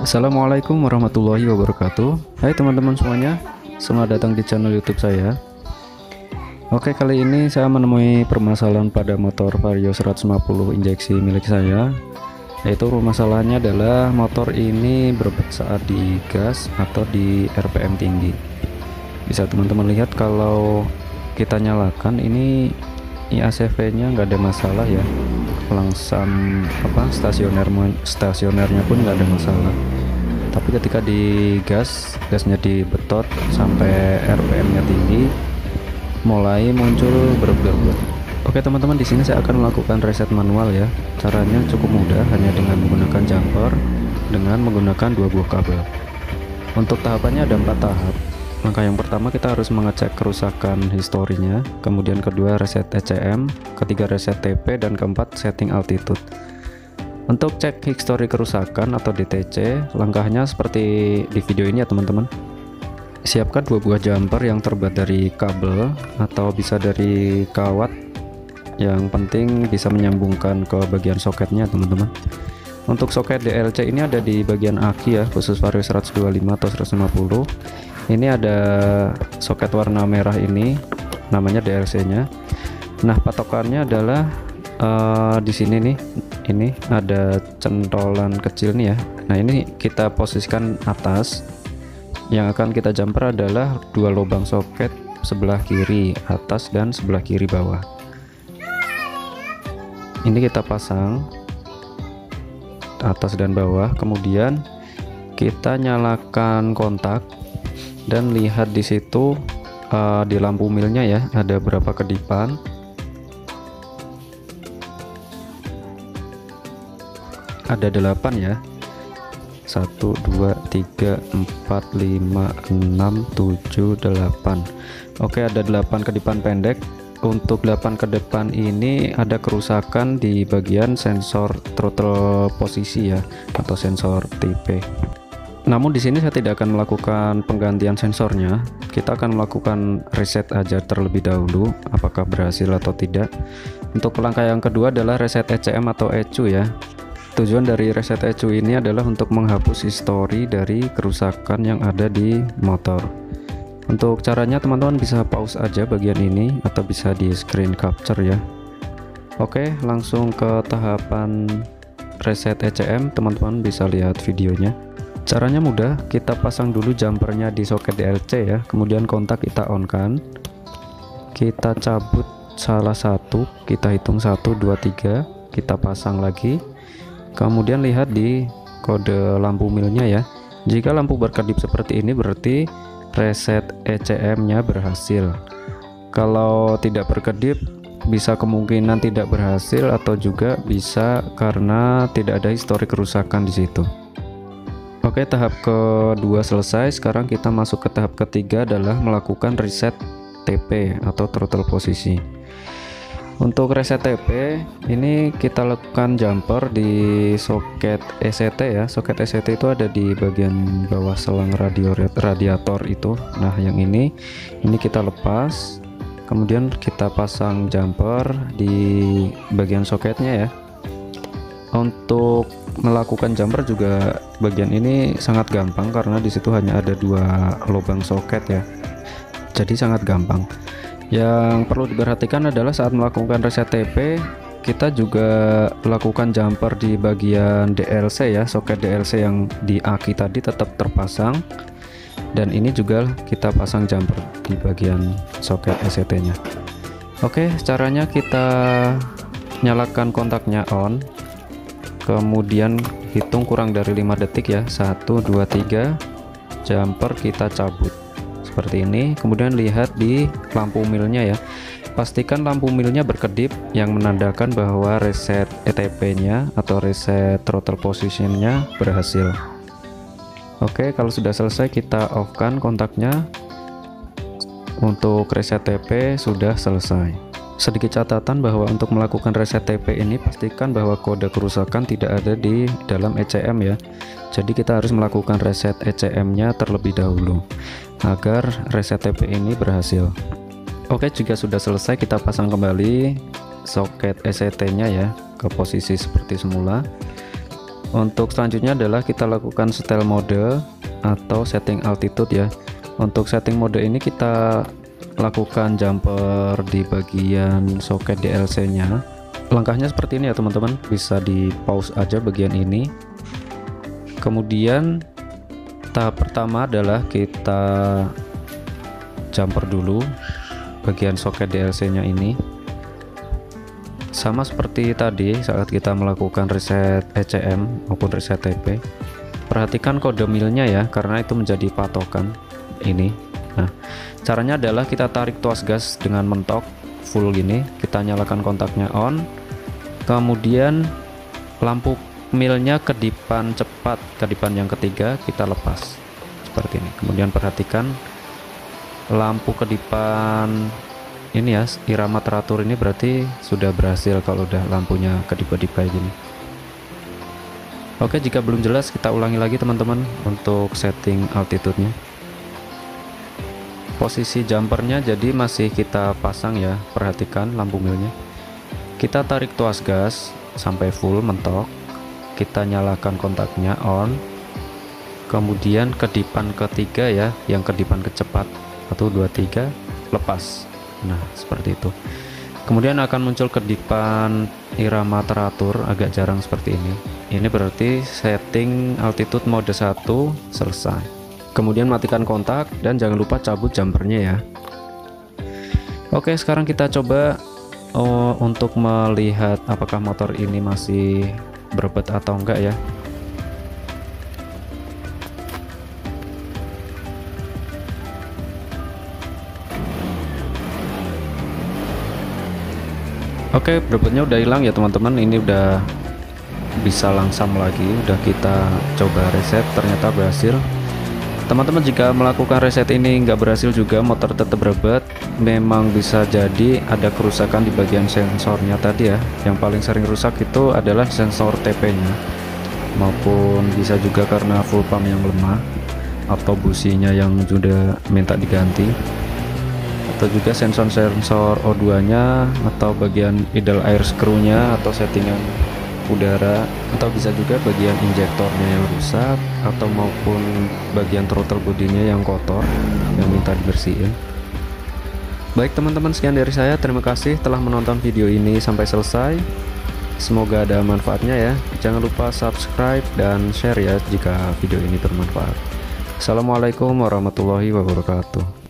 Assalamualaikum warahmatullahi wabarakatuh. Hai teman-teman semuanya, selamat datang di channel YouTube saya. Oke, kali ini saya menemui permasalahan pada motor Vario 150 injeksi milik saya, yaitu permasalahannya adalah motor ini berebut saat digas atau di RPM tinggi. Bisa teman-teman lihat kalau kita nyalakan ini IACV nya nggak ada masalah ya, langsam stasionernya pun nggak ada masalah, tapi ketika gasnya dibetot sampai RPM nya tinggi, mulai muncul berebut. Oke teman-teman, di sini saya akan melakukan reset manual ya. Caranya cukup mudah, hanya dengan menggunakan jumper dengan menggunakan 2 buah kabel. Untuk tahapannya ada 4 tahap. Langkah yang pertama, kita harus mengecek kerusakan historinya, kemudian kedua reset ECM, ketiga reset TP, dan keempat setting altitude. Untuk cek histori kerusakan atau DTC, langkahnya seperti di video ini ya teman-teman. Siapkan 2 buah jumper yang terbuat dari kabel atau bisa dari kawat, yang penting bisa menyambungkan ke bagian soketnya teman-teman. Untuk soket DLC ini ada di bagian aki ya, khusus Vario 125 atau 150. Ini ada soket warna merah ini, namanya DLC nya. Nah, patokannya adalah di sini nih, ini ada centolan kecil nih ya. Nah, ini kita posisikan atas. Yang akan kita jumper adalah 2 lubang soket sebelah kiri atas dan sebelah kiri bawah. Ini kita pasang atas dan bawah, kemudian kita nyalakan kontak dan lihat di situ di lampu milnya ya, ada berapa kedipan. Ada 8 ya, 1 2 3 4 5 6 7 8. Oke, ada 8 kedipan pendek. Untuk 8 kedipan ini ada kerusakan di bagian sensor throttle posisi ya, atau sensor TP. Namun di sini saya tidak akan melakukan penggantian sensornya. Kita akan melakukan reset aja terlebih dahulu, apakah berhasil atau tidak. Untuk langkah yang kedua adalah reset ECM atau ECU ya. Tujuan dari reset ECU ini adalah untuk menghapus histori dari kerusakan yang ada di motor. Untuk caranya teman-teman bisa pause aja bagian ini atau bisa di screen capture ya. Oke, langsung ke tahapan reset ECM, teman-teman bisa lihat videonya. Caranya mudah, kita pasang dulu jumpernya di soket DLC ya, kemudian kontak kita on kan, kita cabut salah satu, kita hitung 1 2 3, kita pasang lagi, kemudian lihat di kode lampu milnya ya. Jika lampu berkedip seperti ini berarti reset ECM nya berhasil. Kalau tidak berkedip bisa kemungkinan tidak berhasil, atau juga bisa karena tidak ada histori kerusakan di situ. Oke, tahap kedua selesai. Sekarang kita masuk ke tahap ketiga, adalah melakukan reset TP atau throttle posisi. Untuk reset TP ini kita lakukan jumper di soket ECT ya. Soket ECT itu ada di bagian bawah selang radiator itu. Nah, yang ini kita lepas, kemudian kita pasang jumper di bagian soketnya ya. Untuk melakukan jumper juga bagian ini sangat gampang karena disitu hanya ada 2 lubang soket ya, jadi sangat gampang. Yang perlu diperhatikan adalah saat melakukan reset TP, kita juga lakukan jumper di bagian DLC ya. Soket DLC yang di aki tadi tetap terpasang, dan ini juga kita pasang jumper di bagian soket ECT nya. Oke, caranya kita nyalakan kontaknya on, kemudian hitung kurang dari 5 detik ya, 1 2 3, jumper kita cabut seperti ini. Kemudian lihat di lampu milnya ya, pastikan lampu milnya berkedip yang menandakan bahwa reset ETP nya atau reset throttle position nya berhasil. Oke, kalau sudah selesai kita off kan kontaknya. Untuk reset TP sudah selesai. Sedikit catatan bahwa untuk melakukan reset TP ini pastikan bahwa kode kerusakan tidak ada di dalam ECM ya. Jadi kita harus melakukan reset ECM nya terlebih dahulu agar reset TP ini berhasil. Oke, jika sudah selesai kita pasang kembali soket ECT nya ya ke posisi seperti semula. Untuk selanjutnya adalah kita lakukan setel mode atau setting altitude ya. Untuk setting mode ini kita lakukan jumper di bagian soket DLC nya. Langkahnya seperti ini ya teman-teman, bisa di pause aja bagian ini. Kemudian tahap pertama adalah kita jumper dulu bagian soket DLC nya ini, sama seperti tadi saat kita melakukan reset ECM maupun reset TP. Perhatikan kode milnya ya, karena itu menjadi patokan ini. Nah, caranya adalah kita tarik tuas gas dengan mentok full gini, kita nyalakan kontaknya on, kemudian lampu milnya kedipan cepat, kedipan yang ketiga kita lepas seperti ini. Kemudian perhatikan lampu kedipan ini ya, irama teratur ini berarti sudah berhasil kalau udah lampunya kedip-kedip kayak gini. Oke, jika belum jelas kita ulangi lagi teman-teman untuk setting altitude-nya. Posisi jumpernya jadi masih kita pasang ya, perhatikan lampu milnya. Kita tarik tuas gas sampai full mentok, kita nyalakan kontaknya on, kemudian kedipan ketiga ya, yang kedipan kecepat 1 2 3 lepas. Nah seperti itu. Kemudian akan muncul kedipan irama teratur, agak jarang seperti ini. Ini berarti setting altitude mode 1 selesai. Kemudian matikan kontak dan jangan lupa cabut jumpernya ya. Oke, sekarang kita coba untuk melihat apakah motor ini masih berebut atau enggak ya. Oke, berebutnya udah hilang ya teman-teman. Ini udah bisa langsam lagi. Udah kita coba reset, ternyata berhasil. Teman-teman, jika melakukan reset ini nggak berhasil juga, motor tetap berebut, memang bisa jadi ada kerusakan di bagian sensornya tadi ya. Yang paling sering rusak itu adalah sensor TP-nya, maupun bisa juga karena full pump yang lemah atau businya yang sudah minta diganti, atau juga sensor O2-nya atau bagian idle air screw-nya atau settingan udara, atau bisa juga bagian injektornya yang rusak atau maupun bagian throttle bodinya yang kotor yang minta dibersihin. Baik teman-teman, sekian dari saya. Terima kasih telah menonton video ini sampai selesai. Semoga ada manfaatnya ya. Jangan lupa subscribe dan share ya jika video ini bermanfaat. Assalamualaikum warahmatullahi wabarakatuh.